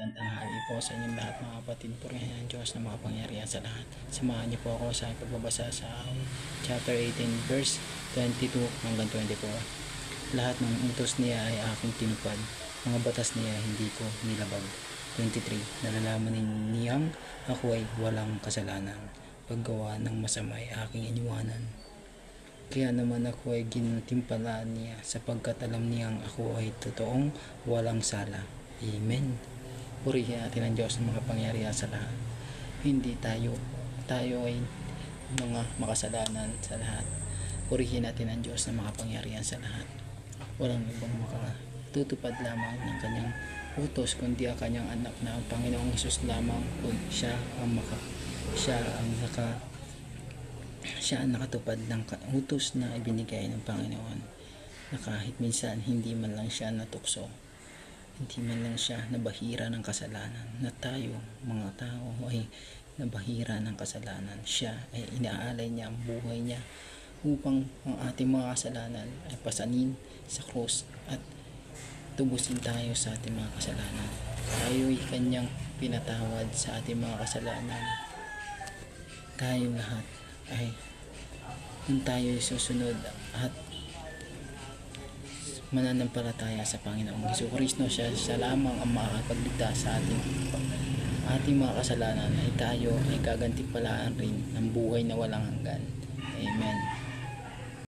Magandang tanghali po sa inyong lahat mga kapatid. Purihin ang Diyos na makapangyarihan sa lahat. Samahan niyo po ako sa pagbabasa sa chapter 18 verse 22 hanggang 24. Lahat ng utos niya ay aking tinupad. Mga batas niya hindi ko nilabag. 23. Nalalaman niyang ako ay walang kasalanan. Paggawa ng masama ay aking iniwanan. Kaya naman ako ay gintimpalaan niya sapagkat alam niyang ako ay totoong walang sala. Amen. Purihin natin ang Diyos na makapangyarihan sa lahat. Hindi tayo ay mga makasalanan sa lahat. Purihin natin ang Diyos na makapangyarihan sa lahat. Walang ibang makatutupad lamang ng kanyang utos kundi ang kanyang anak na ang Panginoong Hesus lamang. Siya ang nakatupad ng utos na ibinigay ng Panginoon, na kahit minsan hindi man lang siya natukso, hindi man lang siya nabahira ng kasalanan, na tayo mga tao ay nabahira ng kasalanan. Siya ay inaalay niya ang buhay niya upang ang ating mga kasalanan ay pasanin sa krus at tubusin tayo sa ating mga kasalanan. Tayo ay kanyang pinatawad sa ating mga kasalanan. Tayo lahat ay kung tayo ay susunod at mananampalataya sa Panginoong Jesucristo, siya lamang ang makakapagligtas sa ating mga kasalanan, ay tayo ay gagantimpalaan rin ng buhay na walang hanggan. Amen.